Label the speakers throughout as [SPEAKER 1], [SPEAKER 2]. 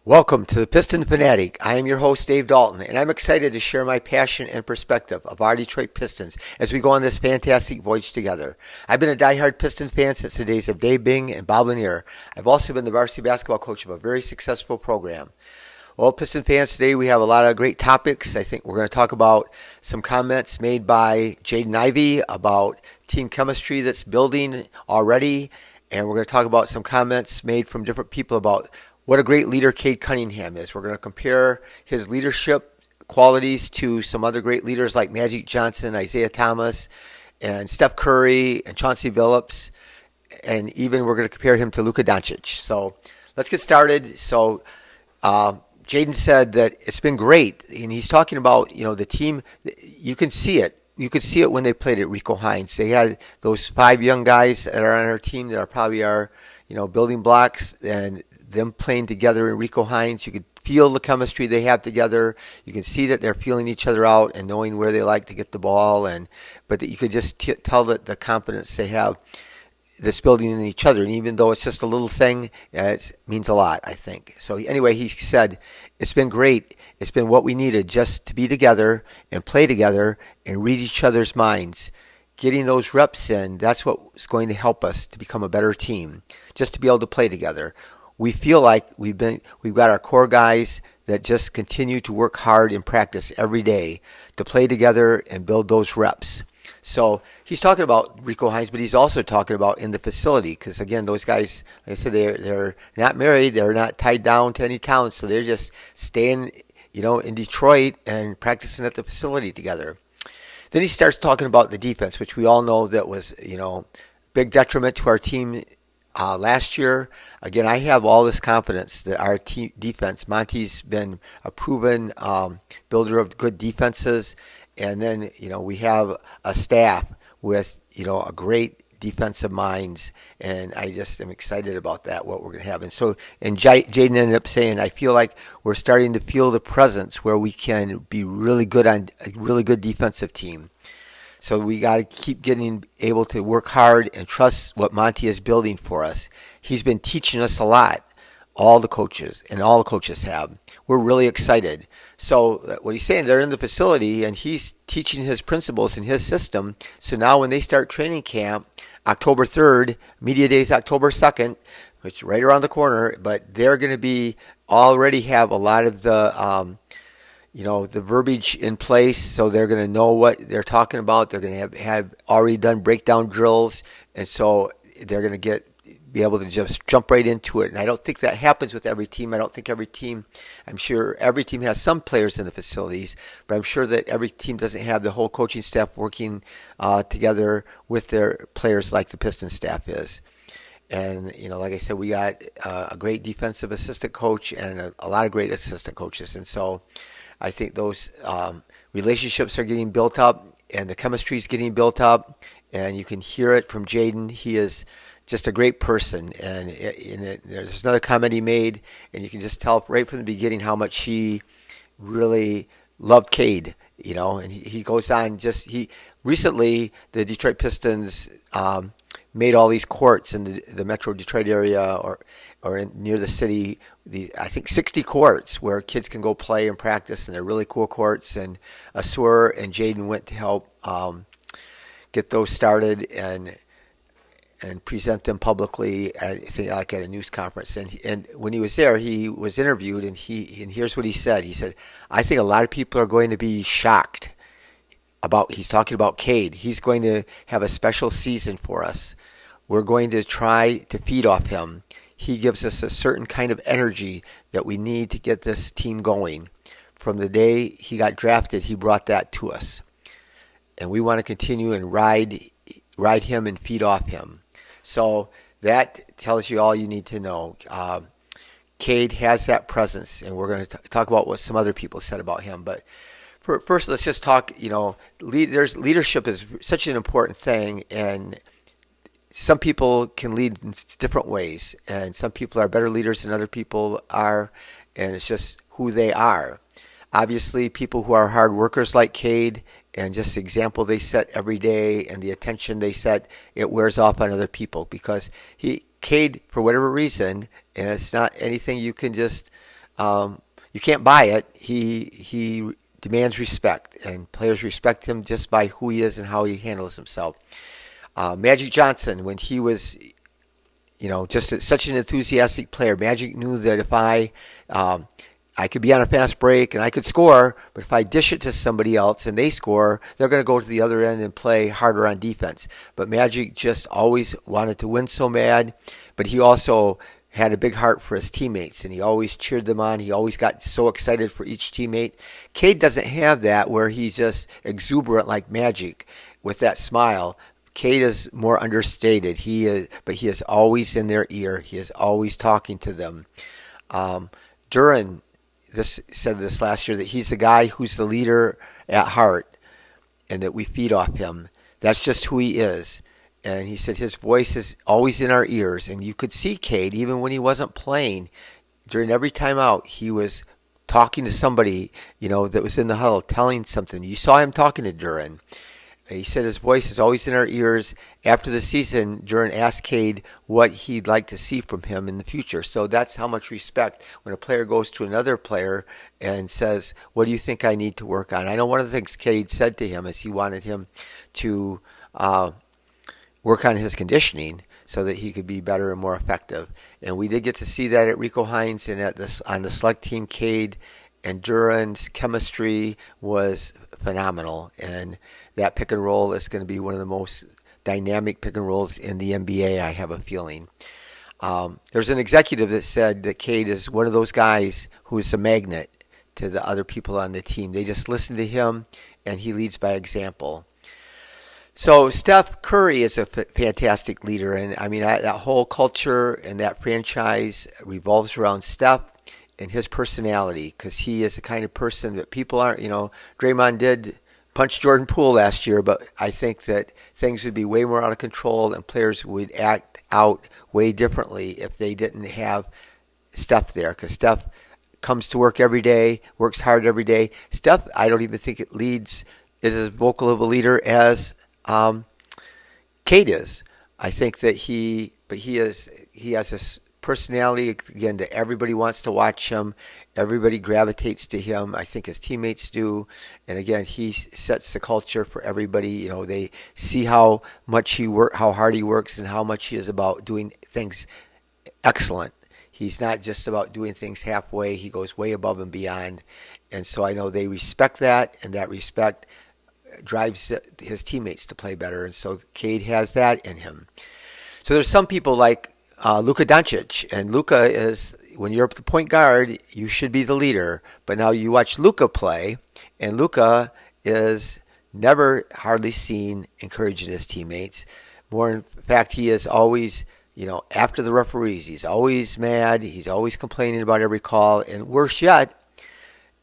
[SPEAKER 1] Welcome to the Piston Fanatic. I am your host, Dave Dalton, and I'm excited to share my passion and perspective of our Detroit Pistons as we go on this fantastic voyage together. I've been a diehard Piston fan since the days of Dave Bing and Bob Lanier. I've also been the varsity basketball coach of a very successful program. Well, Piston fans, today we have a lot of great topics. I think we're going to talk about some comments made by Jaden Ivey about team chemistry that's building already, and we're going to talk about some comments made from different people about what a great leader Cade Cunningham is. We're going to compare his leadership qualities to some other great leaders like Magic Johnson, Isaiah Thomas, and Steph Curry, and Chauncy Billups, and even we're going to compare him to Luka Doncic. So let's get started. So Jaden said that it's been great, and he's talking about the team. You can see it. You could see it when they played at Rico Hines. They had those 5 young guys that are on our team that are probably our building blocks, and them playing together in Rico Hines. You could feel the chemistry they have together. You can see that they're feeling each other out and knowing where they like to get the ball, but that you could just tell that the confidence they have that's building in each other. And even though it's just a little thing, it means a lot, I think. So anyway, he said, it's been great. It's been what we needed, just to be together and play together and read each other's minds. Getting those reps in, that's what's going to help us to become a better team, just to be able to play together. We feel like we've got our core guys that just continue to work hard in practice every day to play together and build those reps. So he's talking about Rico Hines, but he's also talking about in the facility, because again, those guys, like I said, they're not married, they're not tied down to any town, so they're just staying, in Detroit and practicing at the facility together. Then he starts talking about the defense, which we all know that was, big detriment to our team last year. Again, I have all this confidence that our team defense, Monty's been a proven builder of good defenses. And then, we have a staff with, a great defensive minds. And I just am excited about that, what we're going to have. And Jaden ended up saying, I feel like we're starting to feel the presence where we can be really good on a really good defensive team. So we got to keep getting able to work hard and trust what Monty is building for us. He's been teaching us a lot, all the coaches have. We're really excited. So what he's saying, they're in the facility and he's teaching his principles in his system. So now when they start training camp, October 3rd, Media Day is October 2nd, which is right around the corner, but they're going to be already have a lot of the the verbiage in place, so they're going to know what they're talking about. They're going to have already done breakdown drills, and so they're going to be able to just jump right into it. And I don't think that happens with every team. I'm sure every team has some players in the facilities, but I'm sure that every team doesn't have the whole coaching staff working together with their players like the Pistons staff is. And, like I said, we got a great defensive assistant coach and a lot of great assistant coaches. And so I think those relationships are getting built up and the chemistry is getting built up. And you can hear it from Jaden. He is just a great person. And there's another comment he made, and you can just tell right from the beginning how much he really loved Cade. And he goes on recently the Detroit Pistons made all these courts in the Metro Detroit area or near the city. I think 60 courts where kids can go play and practice, and they're really cool courts. And Asur and Jaden went to help get those started and present them publicly. I think like at a news conference. And when he was there, he was interviewed, and here's what he said. He said, "I think a lot of people are going to be shocked about." He's talking about Cade. He's going to have a special season for us. We're going to try to feed off him. He gives us a certain kind of energy that we need to get this team going. From the day he got drafted, he brought that to us. And we want to continue and ride him and feed off him. So that tells you all you need to know. Cade has that presence, and we're going to talk about what some other people said about him. But first, let's just talk, leadership is such an important thing, and some people can lead in different ways, and some people are better leaders than other people are, and it's just who they are. Obviously, people who are hard workers like Cade, and just the example they set every day and the attention they set, it wears off on other people because Cade, for whatever reason, and it's not anything you can just You can't buy it. He demands respect, and players respect him just by who he is and how he handles himself. Magic Johnson, when he was, just such an enthusiastic player, Magic knew that if I could be on a fast break and I could score, but if I dish it to somebody else and they score, they're going to go to the other end and play harder on defense. But Magic just always wanted to win so bad, but he also had a big heart for his teammates, and he always cheered them on. He always got so excited for each teammate. Cade doesn't have that, where he's just exuberant like Magic with that smile. Cade is more understated. But he is always in their ear. He is always talking to them. Duran said this last year, that he's the guy who's the leader at heart, and that we feed off him. That's just who he is. And he said his voice is always in our ears. And you could see Cade, even when he wasn't playing, during every timeout, he was talking to somebody, that was in the huddle, telling something. You saw him talking to Duran. He said his voice is always in our ears. After the season, Duran asked Cade what he'd like to see from him in the future. So that's how much respect when a player goes to another player and says, what do you think I need to work on? I know one of the things Cade said to him is he wanted him to work on his conditioning so that he could be better and more effective. And we did get to see that at Rico Hines, and on the select team. Cade and Duran's chemistry was phenomenal, and that pick and roll is going to be one of the most dynamic pick and rolls in the NBA, I have a feeling. There's an executive that said that Cade is one of those guys who is a magnet to the other people on the team. They just listen to him, and he leads by example. So Steph Curry is a fantastic leader, and I mean that whole culture and that franchise revolves around Steph and his personality, because he is the kind of person that people aren't, Draymond did punch Jordan Poole last year, but I think that things would be way more out of control and players would act out way differently if they didn't have Steph there, because Steph comes to work every day, works hard every day. Steph, I don't even think is as vocal of a leader as Cade is. I think that he has this personality, again, that everybody wants to watch him. Everybody gravitates to him. I think his teammates do. And again, he sets the culture for everybody. They see how hard he works, and how much he is about doing things excellent. He's not just about doing things halfway. He goes way above and beyond. And so I know they respect that, and that respect drives his teammates to play better. And so Cade has that in him. So there's some people like Luka Doncic, and Luka is, when you're the point guard, you should be the leader. But now you watch Luka play, and Luka is never hardly seen encouraging his teammates. More in fact, he is always, after the referees, he's always mad. He's always complaining about every call. And worse yet,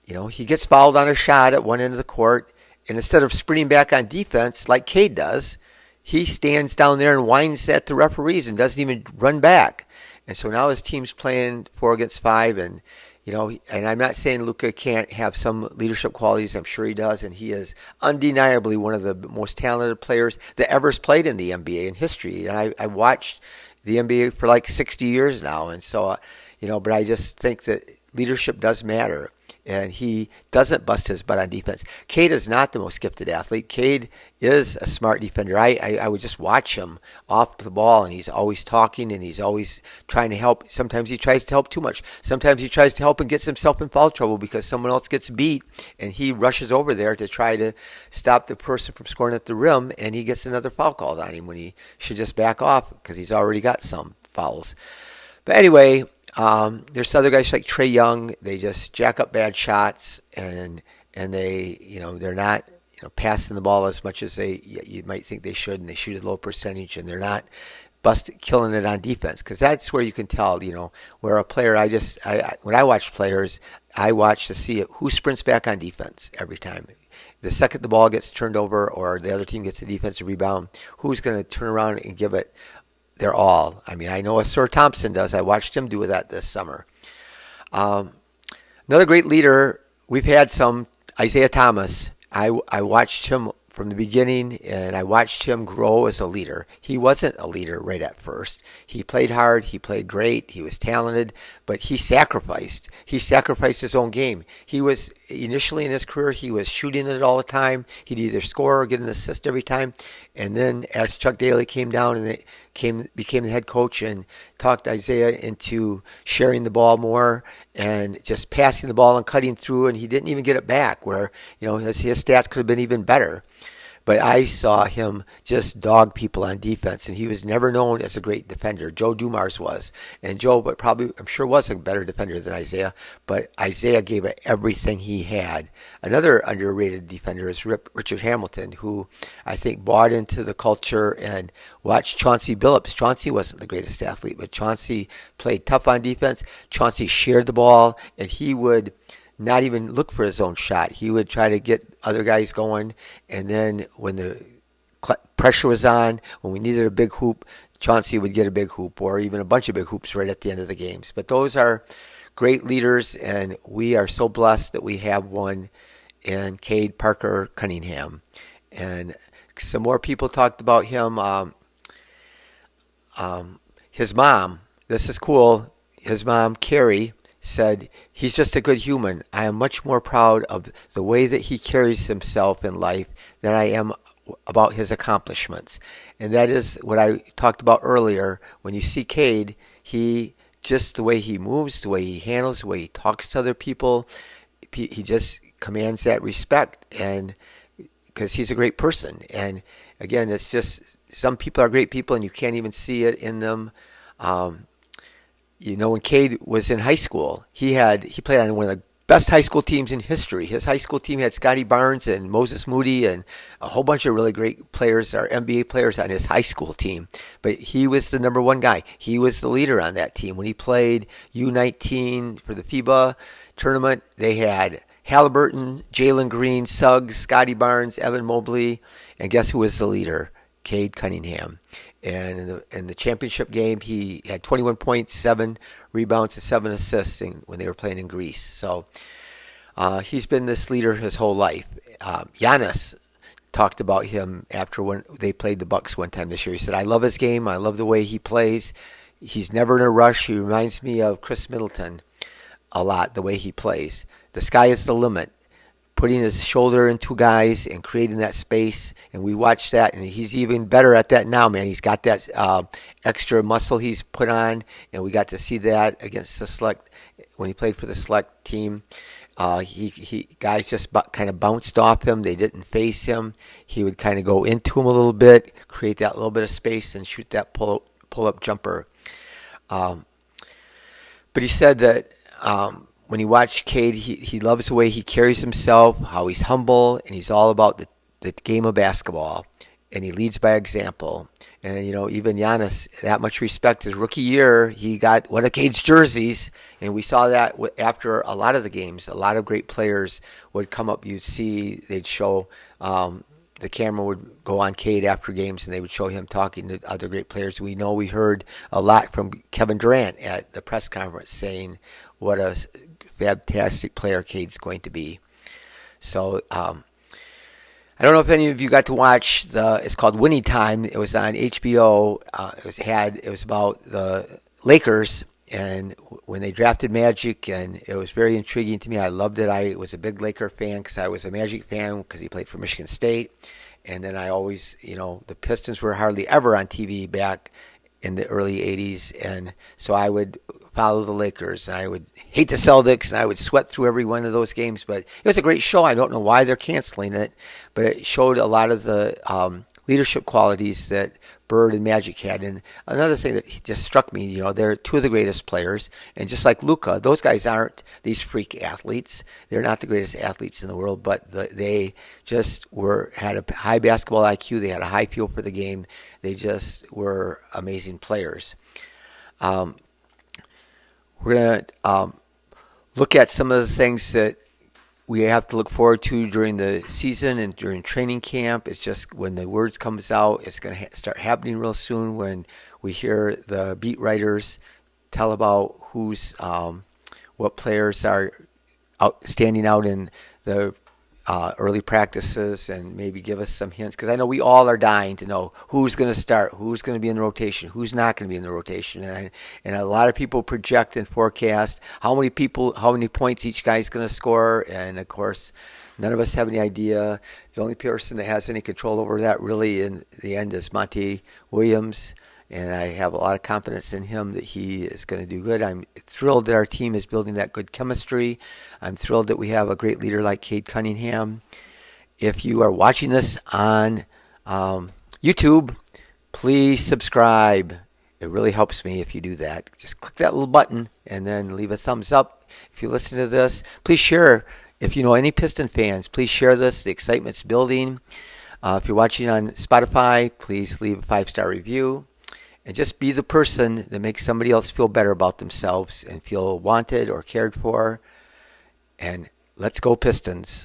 [SPEAKER 1] he gets fouled on a shot at one end of the court, and instead of sprinting back on defense like Cade does, he stands down there and whines at the referees and doesn't even run back. And so now his team's playing 4 against 5, and and I'm not saying Luka can't have some leadership qualities. I'm sure he does, and he is undeniably one of the most talented players that ever has played in the NBA in history. And I watched the NBA for like 60 years now, and so but I just think that leadership does matter. And he doesn't bust his butt on defense. Cade is not the most gifted athlete. Cade is a smart defender. I would just watch him off the ball, and he's always talking, and he's always trying to help. Sometimes he tries to help too much. Sometimes he tries to help and gets himself in foul trouble because someone else gets beat, and he rushes over there to try to stop the person from scoring at the rim, and he gets another foul called on him when he should just back off because he's already got some fouls. But anyway, there's other guys like Trae Young. They just jack up bad shots, and they they're not passing the ball as much as you might think they should, and they shoot a low percentage, and they're not killing it on defense, because that's where you can tell where a player. When I watch players, I watch to see who sprints back on defense every time. The second the ball gets turned over or the other team gets the defensive rebound, who's going to turn around and give it their all. I mean, I know Sir Thompson does. I watched him do that this summer. Another great leader, we've had some, Isaiah Thomas. I watched him from the beginning, and I watched him grow as a leader. He wasn't a leader right at first. He played hard, he played great, he was talented, but he sacrificed. He sacrificed his own game. He was initially in his career, he was shooting it all the time. He'd either score or get an assist every time. And then as Chuck Daly came down and became the head coach and talked Isaiah into sharing the ball more and just passing the ball and cutting through, and he didn't even get it back, where his stats could have been even better. But I saw him just dog people on defense, and he was never known as a great defender. Joe Dumars was. And Joe probably, I'm sure, was a better defender than Isaiah, but Isaiah gave it everything he had. Another underrated defender is Richard Hamilton, who I think bought into the culture and watched Chauncy Billups. Chauncy wasn't the greatest athlete, but Chauncy played tough on defense. Chauncy shared the ball, and he would not even look for his own shot. He would try to get other guys going, and then when the pressure was on, when we needed a big hoop, Chauncy would get a big hoop or even a bunch of big hoops right at the end of the games. But those are great leaders, and we are so blessed that we have one in Cade Parker Cunningham. And some more people talked about him. His mom, this is cool, his mom, Carrie, said, "He's just a good human. I am much more proud of the way that he carries himself in life than I am about his accomplishments." And that is what I talked about earlier. When you see Cade, just the way he moves, the way he handles, the way he talks to other people, he just commands that respect, and because he's a great person. And again, it's just some people are great people and you can't even see it in them. When Cade was in high school, he played on one of the best high school teams in history. His high school team had Scotty Barnes and Moses Moody and a whole bunch of really great players, our NBA players on his high school team. But he was the number one guy. He was the leader on that team. When he played U19 for the FIBA tournament, they had Halliburton, Jalen Green, Suggs, Scotty Barnes, Evan Mobley, and guess who was the leader? Cade Cunningham. And in the championship game, he had 21 points, 7 rebounds, and 7 assists when they were playing in Greece. So he's been this leader his whole life. Giannis talked about him after when they played the Bucks one time this year. He said, "I love his game. I love the way he plays. He's never in a rush. He reminds me of Chris Middleton a lot, the way he plays. The sky is the limit." Putting his shoulder into guys and creating that space, and we watched that, and he's even better at that now, man. He's got that extra muscle he's put on, and we got to see that against the select when he played for the select team. Guys just kind of bounced off him. They didn't face him. He would kind of go into him a little bit, create that little bit of space, and shoot that pull-up jumper. But he said that when he watched Cade, he loves the way he carries himself, how he's humble, and he's all about the game of basketball, and he leads by example. And, even Giannis, that much respect. His rookie year, he got one of Cade's jerseys, and we saw that after a lot of the games. A lot of great players would come up. You'd see, they'd show, the camera would go on Cade after games, and they would show him talking to other great players. We heard a lot from Kevin Durant at the press conference saying what a fantastic player Cade's going to be. So I don't know if any of you got to watch it's called Winning Time. It was on HBO. It was about the Lakers and when they drafted Magic, and it was very intriguing to me. I loved it. I was a big Laker fan because I was a Magic fan because he played for Michigan State. And then I always, the Pistons were hardly ever on TV back in the early 80s. And so I would follow the Lakers. And I would hate the Celtics, and I would sweat through every one of those games. But it was a great show. I don't know why they're canceling it, but it showed a lot of the leadership qualities that Bird and Magic had. And another thing that just struck me, they're two of the greatest players. And just like Luka, those guys aren't these freak athletes. They're not the greatest athletes in the world, but they just had a high basketball IQ. They had a high feel for the game. They just were amazing players. We're going to look at some of the things that we have to look forward to during the season and during training camp. It's just when the words comes out, it's going to start happening real soon when we hear the beat writers tell about what players are standing out in the early practices and maybe give us some hints, because I know we all are dying to know who's going to start, who's going to be in the rotation, who's not going to be in the rotation, and a lot of people project and forecast how many points each guy's going to score, and of course, none of us have any idea. The only person that has any control over that really in the end is Monty Williams. And I have a lot of confidence in him that he is going to do good. I'm thrilled that our team is building that good chemistry. I'm thrilled that we have a great leader like Cade Cunningham. If you are watching this on YouTube, please subscribe. It really helps me if you do that. Just click that little button and then leave a thumbs up. If you listen to this, please share. If you know any Piston fans, please share this. The excitement's building. If you're watching on Spotify, please leave a 5-star review. And just be the person that makes somebody else feel better about themselves and feel wanted or cared for. And let's go Pistons.